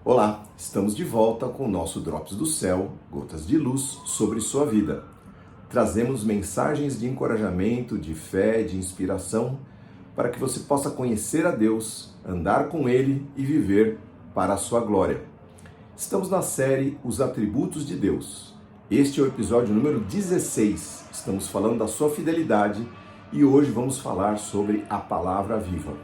Olá, estamos de volta com o nosso Drops do Céu, gotas de luz sobre sua vida. Trazemos mensagens de encorajamento, de fé, de inspiração, para que você possa conhecer a Deus, andar com Ele e viver para a sua glória. Estamos na série Os Atributos de Deus. Este é o episódio número 16. Estamos falando da sua fidelidade e hoje vamos falar sobre a palavra viva.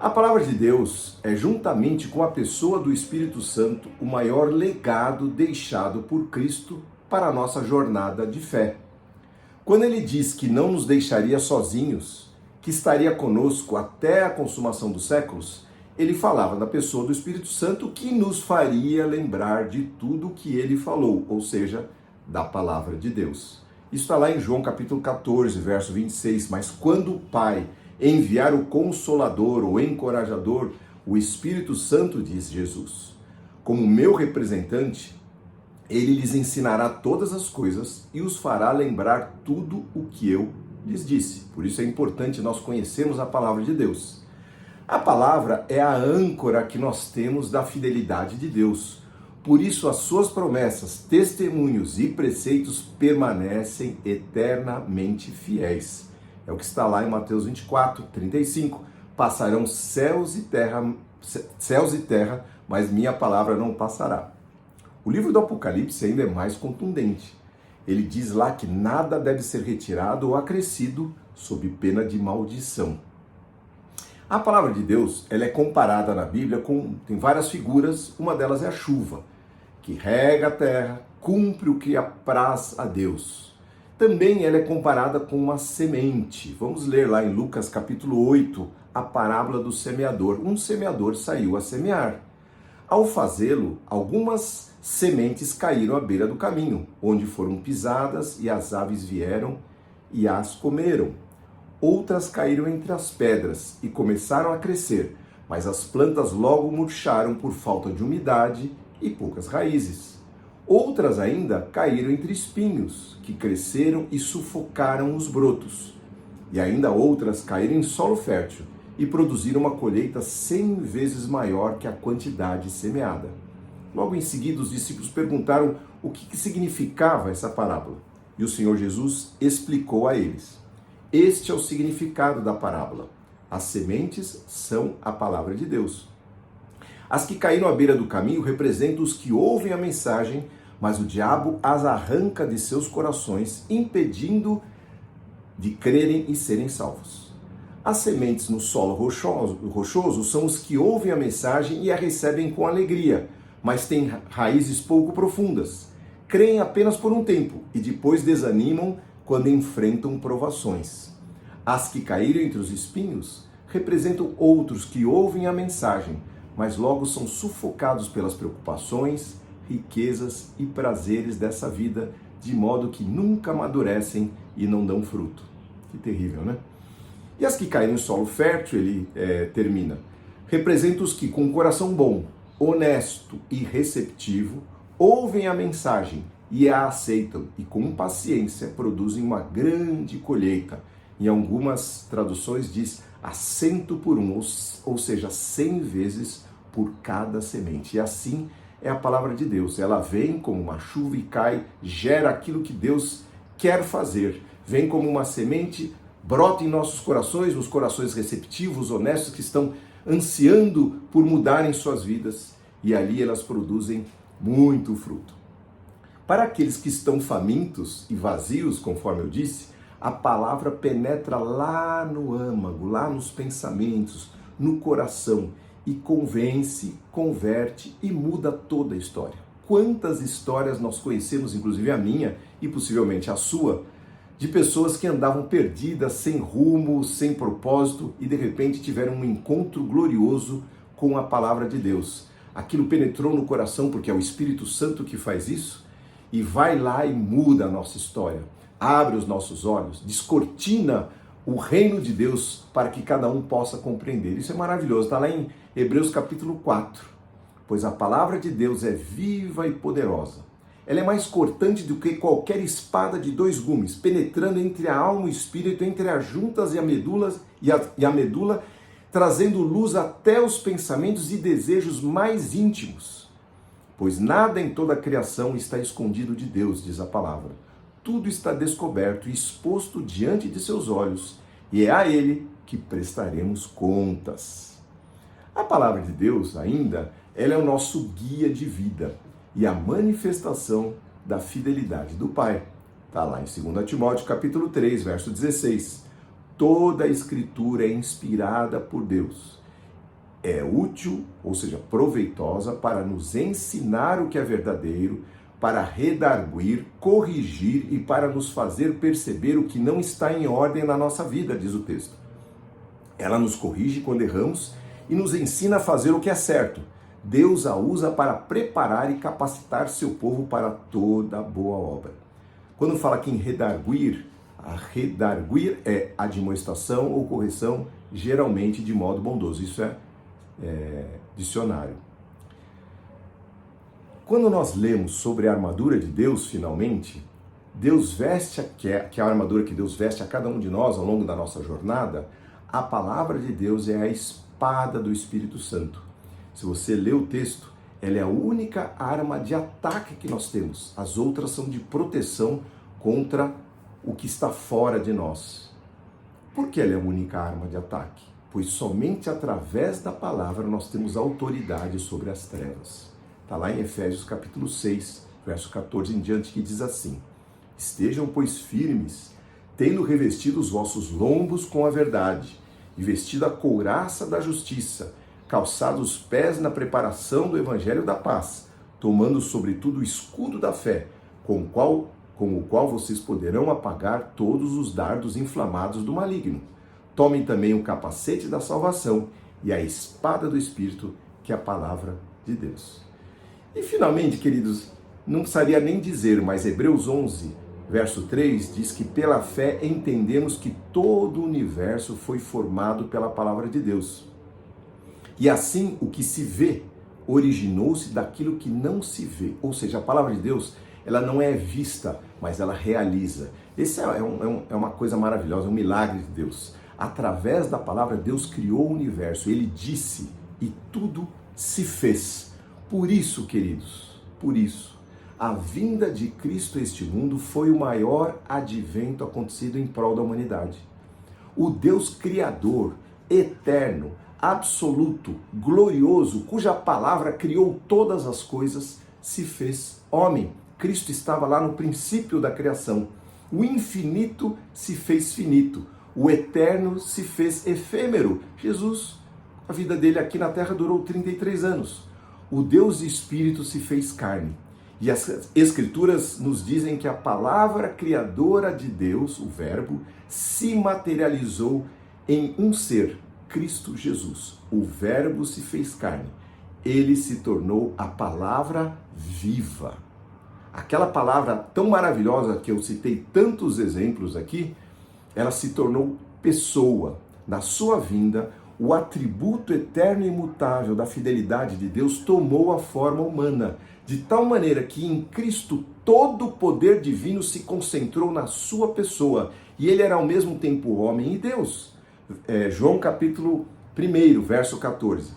A palavra de Deus é, juntamente com a pessoa do Espírito Santo, o maior legado deixado por Cristo para a nossa jornada de fé. Quando ele diz que não nos deixaria sozinhos, que estaria conosco até a consumação dos séculos, ele falava da pessoa do Espírito Santo que nos faria lembrar de tudo o que ele falou, ou seja, da palavra de Deus. Isso está lá em João capítulo 14, verso 26, mas quando o Pai enviar o Consolador, o Encorajador, o Espírito Santo, diz Jesus, como meu representante, ele lhes ensinará todas as coisas e os fará lembrar tudo o que eu lhes disse. Por isso é importante nós conhecermos a palavra de Deus. A palavra é a âncora que nós temos da fidelidade de Deus. Por isso as suas promessas, testemunhos e preceitos permanecem eternamente fiéis. É o que está lá em Mateus 24, 35. Passarão céus e terra, mas minha palavra não passará. O livro do Apocalipse ainda é mais contundente. Ele diz lá que nada deve ser retirado ou acrescido sob pena de maldição. A palavra de Deus, ela é comparada na Bíblia tem várias figuras, uma delas é a chuva, que rega a terra, cumpre o que apraz a Deus. Também ela é comparada com uma semente. Vamos ler lá em Lucas capítulo 8, a parábola do semeador. Um semeador saiu a semear. Ao fazê-lo, algumas sementes caíram à beira do caminho, onde foram pisadas e as aves vieram e as comeram. Outras caíram entre as pedras e começaram a crescer, mas as plantas logo murcharam por falta de umidade e poucas raízes. Outras ainda caíram entre espinhos, que cresceram e sufocaram os brotos. E ainda outras caíram em solo fértil e produziram uma colheita 100 vezes maior que a quantidade semeada. Logo em seguida, os discípulos perguntaram o que significava essa parábola. E o Senhor Jesus explicou a eles. Este é o significado da parábola. As sementes são a palavra de Deus. As que caíram à beira do caminho representam os que ouvem a mensagem, mas o diabo as arranca de seus corações, impedindo de crerem e serem salvos. As sementes no solo rochoso são os que ouvem a mensagem e a recebem com alegria, mas têm raízes pouco profundas. Creem apenas por um tempo e depois desanimam quando enfrentam provações. As que caíram entre os espinhos representam outros que ouvem a mensagem, mas logo são sufocados pelas preocupações, riquezas e prazeres dessa vida, de modo que nunca amadurecem e não dão fruto. Que terrível, né? E as que caíram em solo fértil, ele termina, representam os que, com um coração bom, honesto e receptivo, ouvem a mensagem e a aceitam e, com paciência, produzem uma grande colheita. Em algumas traduções diz a 100 por um, ou seja, 100 vezes por cada semente. E assim é a palavra de Deus. Ela vem como uma chuva e cai, gera aquilo que Deus quer fazer. Vem como uma semente, brota em nossos corações, nos corações receptivos, honestos, que estão ansiando por mudarem suas vidas. E ali elas produzem muito fruto. Para aqueles que estão famintos e vazios, conforme eu disse, a palavra penetra lá no âmago, lá nos pensamentos, no coração, e convence, converte e muda toda a história. Quantas histórias nós conhecemos, inclusive a minha e possivelmente a sua, de pessoas que andavam perdidas, sem rumo, sem propósito e de repente tiveram um encontro glorioso com a palavra de Deus. Aquilo penetrou no coração porque é o Espírito Santo que faz isso e vai lá e muda a nossa história. Abre os nossos olhos, descortina o reino de Deus para que cada um possa compreender. Isso é maravilhoso, está lá em Hebreus capítulo 4. Pois a palavra de Deus é viva e poderosa. Ela é mais cortante do que qualquer espada de 2 gumes, penetrando entre a alma e o espírito, entre as juntas e a medula, trazendo luz até os pensamentos e desejos mais íntimos. Pois nada em toda a criação está escondido de Deus, diz a palavra. Tudo está descoberto e exposto diante de seus olhos, e é a Ele que prestaremos contas. A palavra de Deus, ainda, ela é o nosso guia de vida e a manifestação da fidelidade do Pai. Está lá em 2 Timóteo capítulo 3, verso 16. Toda a Escritura é inspirada por Deus. É útil, ou seja, proveitosa, para nos ensinar o que é verdadeiro, para redarguir, corrigir e para nos fazer perceber o que não está em ordem na nossa vida, diz o texto. Ela nos corrige quando erramos e nos ensina a fazer o que é certo. Deus a usa para preparar e capacitar seu povo para toda boa obra. Quando fala aqui em redarguir, a redarguir é admoestação ou correção, geralmente de modo bondoso. Isso é dicionário. Quando nós lemos sobre a armadura de Deus, finalmente, Deus veste, que é a armadura que Deus veste a cada um de nós ao longo da nossa jornada, a palavra de Deus é a espada do Espírito Santo. Se você lê o texto, ela é a única arma de ataque que nós temos. As outras são de proteção contra o que está fora de nós. Por que ela é a única arma de ataque? Pois somente através da palavra nós temos autoridade sobre as trevas. Está lá em Efésios capítulo 6, verso 14 em diante, que diz assim: Estejam, pois, firmes, tendo revestido os vossos lombos com a verdade, e vestido a couraça da justiça, calçados os pés na preparação do evangelho da paz, tomando sobretudo o escudo da fé, com o qual vocês poderão apagar todos os dardos inflamados do maligno. Tomem também o capacete da salvação e a espada do Espírito, que é a palavra de Deus. E finalmente, queridos, não precisaria nem dizer, mas Hebreus 11, verso 3, diz que pela fé entendemos que todo o universo foi formado pela palavra de Deus. E assim, o que se vê originou-se daquilo que não se vê. Ou seja, a palavra de Deus, ela não é vista, mas ela realiza. Esse é uma coisa maravilhosa, um milagre de Deus. Através da palavra, Deus criou o universo. Ele disse e tudo se fez. Por isso, queridos, por isso, a vinda de Cristo a este mundo foi o maior advento acontecido em prol da humanidade. O Deus Criador, eterno, absoluto, glorioso, cuja palavra criou todas as coisas, se fez homem. Cristo estava lá no princípio da criação. O infinito se fez finito. O eterno se fez efêmero. Jesus, a vida dele aqui na terra durou 33 anos. O Deus Espírito se fez carne. E as Escrituras nos dizem que a palavra criadora de Deus, o Verbo, se materializou em um ser, Cristo Jesus. O Verbo se fez carne. Ele se tornou a palavra viva. Aquela palavra tão maravilhosa que eu citei tantos exemplos aqui, ela se tornou pessoa. Na sua vinda, o atributo eterno e imutável da fidelidade de Deus tomou a forma humana, de tal maneira que em Cristo todo o poder divino se concentrou na sua pessoa, e ele era ao mesmo tempo homem e Deus. João capítulo 1, verso 14.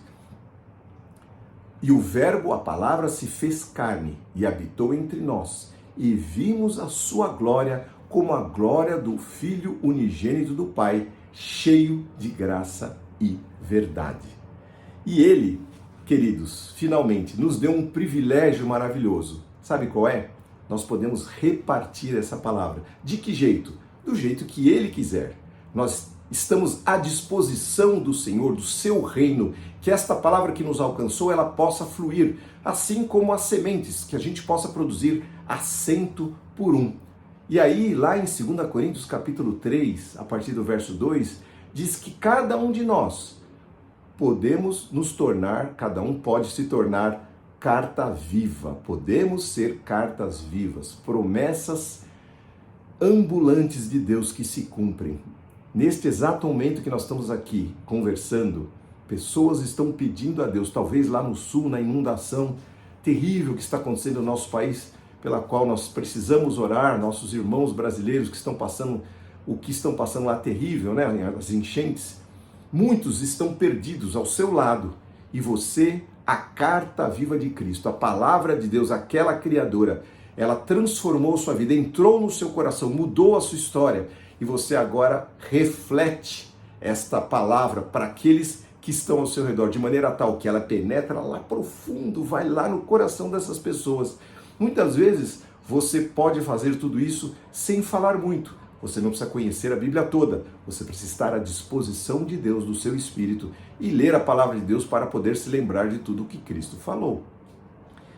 E o Verbo, a palavra, se fez carne e habitou entre nós, e vimos a sua glória como a glória do Filho unigênito do Pai, cheio de graça e verdade. E ele, queridos, finalmente nos deu um privilégio maravilhoso. Sabe qual é? Nós podemos repartir essa palavra. De que jeito? Do jeito que ele quiser. Nós estamos à disposição do Senhor, do seu reino, que esta palavra que nos alcançou, ela possa fluir, assim como as sementes, que a gente possa produzir a 100 por 1. E aí, lá em 2 Coríntios capítulo 3, a partir do verso 2, diz que cada um de nós podemos nos tornar, cada um pode se tornar carta viva, podemos ser cartas vivas, promessas ambulantes de Deus que se cumprem. Neste exato momento que nós estamos aqui conversando, pessoas estão pedindo a Deus, talvez lá no sul, na inundação terrível que está acontecendo no nosso país, pela qual nós precisamos orar, nossos irmãos brasileiros que estão passando, o que estão passando lá terrível, né? As enchentes. Muitos estão perdidos ao seu lado e você, a carta viva de Cristo, a palavra de Deus, aquela criadora, ela transformou sua vida, entrou no seu coração, mudou a sua história e você agora reflete esta palavra para aqueles que estão ao seu redor, de maneira tal que ela penetra lá profundo, vai lá no coração dessas pessoas. Muitas vezes você pode fazer tudo isso sem falar muito. Você não precisa conhecer a Bíblia toda, você precisa estar à disposição de Deus, do seu Espírito, e ler a palavra de Deus para poder se lembrar de tudo o que Cristo falou.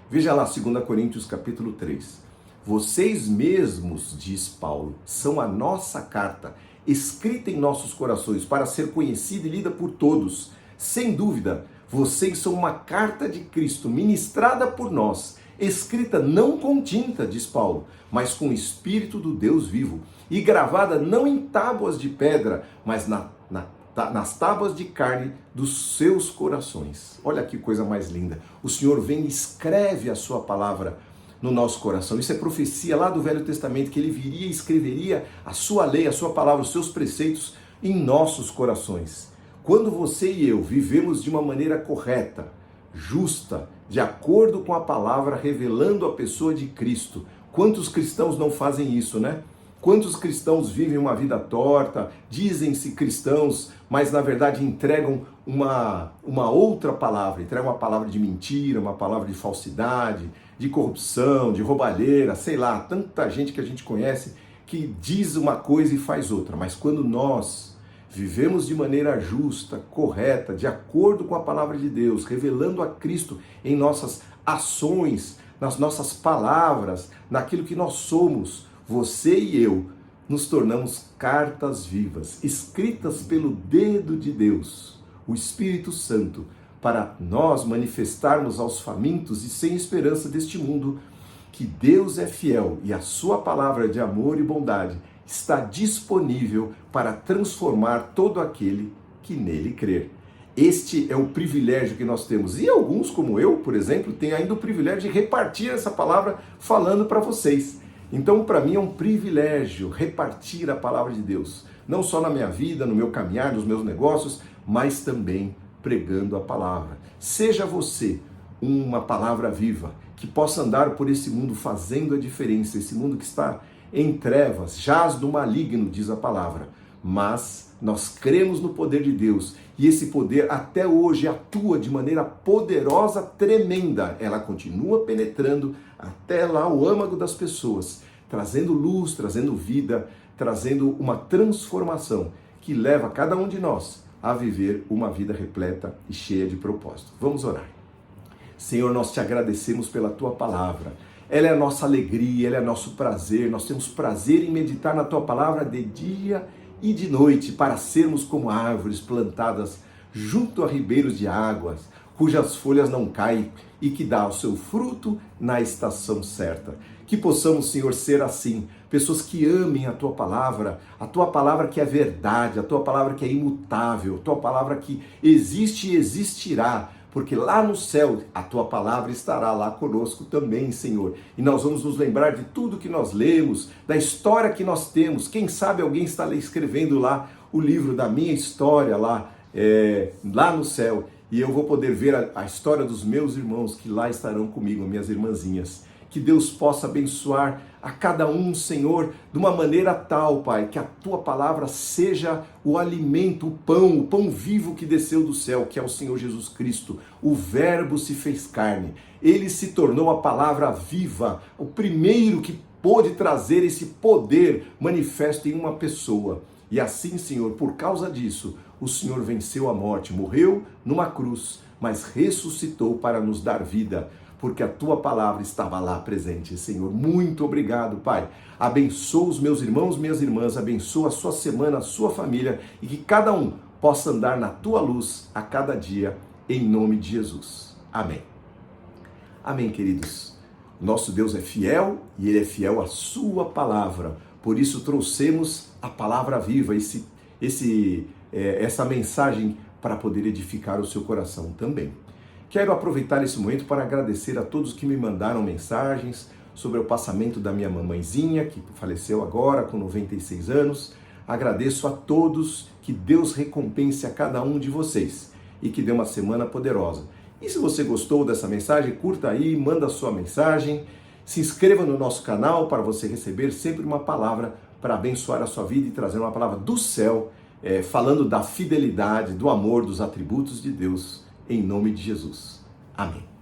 Veja lá, 2 Coríntios capítulo 3. Vocês mesmos, diz Paulo, são a nossa carta, escrita em nossos corações, para ser conhecida e lida por todos. Sem dúvida, vocês são uma carta de Cristo, ministrada por nós, escrita não com tinta, diz Paulo, mas com o Espírito do Deus vivo, e gravada não em tábuas de pedra, mas nas tábuas de carne dos seus corações. Olha que coisa mais linda. O Senhor vem e escreve a sua palavra no nosso coração. Isso é profecia lá do Velho Testamento, que ele viria e escreveria a sua lei, a sua palavra, os seus preceitos em nossos corações. Quando você e eu vivemos de uma maneira correta, justa, de acordo com a palavra, revelando a pessoa de Cristo. Quantos cristãos não fazem isso, né? Quantos cristãos vivem uma vida torta, dizem-se cristãos, mas na verdade entregam uma outra palavra, entregam uma palavra de mentira, uma palavra de falsidade, de corrupção, de roubalheira, sei lá, tanta gente que a gente conhece que diz uma coisa e faz outra. Mas quando nós vivemos de maneira justa, correta, de acordo com a palavra de Deus, revelando a Cristo em nossas ações, nas nossas palavras, naquilo que nós somos, você e eu nos tornamos cartas vivas, escritas pelo dedo de Deus, o Espírito Santo, para nós manifestarmos aos famintos e sem esperança deste mundo que Deus é fiel e a sua palavra de amor e bondade está disponível para transformar todo aquele que nele crer. Este é o privilégio que nós temos. E alguns, como eu, por exemplo, têm ainda o privilégio de repartir essa palavra falando para vocês. Então, para mim é um privilégio repartir a palavra de Deus, não só na minha vida, no meu caminhar, nos meus negócios, mas também pregando a palavra. Seja você uma palavra viva, que possa andar por esse mundo fazendo a diferença, esse mundo que está em trevas, jaz do maligno, diz a palavra. Mas nós cremos no poder de Deus e esse poder até hoje atua de maneira poderosa, tremenda. Ela continua penetrando até lá o âmago das pessoas, trazendo luz, trazendo vida, trazendo uma transformação que leva cada um de nós a viver uma vida repleta e cheia de propósito. Vamos orar. Senhor, nós te agradecemos pela tua palavra. Ela é a nossa alegria, ela é nosso prazer. Nós temos prazer em meditar na tua palavra de dia e de noite, para sermos como árvores plantadas junto a ribeiros de águas, cujas folhas não caem e que dá o seu fruto na estação certa. Que possamos, Senhor, ser assim, pessoas que amem a tua palavra que é verdade, a tua palavra que é imutável, a tua palavra que existe e existirá, porque lá no céu a tua palavra estará lá conosco também, Senhor. E nós vamos nos lembrar de tudo que nós lemos, da história que nós temos. Quem sabe alguém está escrevendo lá o livro da minha história lá no céu. E eu vou poder ver a história dos meus irmãos que lá estarão comigo, minhas irmãzinhas. Que Deus possa abençoar a cada um, Senhor, de uma maneira tal, Pai, que a tua palavra seja o alimento, o pão vivo que desceu do céu, que é o Senhor Jesus Cristo. O Verbo se fez carne. Ele se tornou a palavra viva, o primeiro que pôde trazer esse poder manifesto em uma pessoa. E assim, Senhor, por causa disso, o Senhor venceu a morte, morreu numa cruz, mas ressuscitou para nos dar vida, porque a tua palavra estava lá presente, Senhor. Muito obrigado, Pai. Abençoa os meus irmãos, minhas irmãs, abençoa a sua semana, a sua família, e que cada um possa andar na tua luz a cada dia, em nome de Jesus. Amém. Amém, queridos. Nosso Deus é fiel e Ele é fiel à sua palavra. Por isso trouxemos a palavra viva, essa mensagem para poder edificar o seu coração também. Quero aproveitar esse momento para agradecer a todos que me mandaram mensagens sobre o passamento da minha mamãezinha, que faleceu agora com 96 anos. Agradeço a todos Que Deus recompense a cada um de vocês e que dê uma semana poderosa. E se você gostou dessa mensagem, curta aí, manda a sua mensagem, se inscreva no nosso canal para você receber sempre uma palavra para abençoar a sua vida e trazer uma palavra do céu, falando da fidelidade, do amor, dos atributos de Deus, em nome de Jesus. Amém.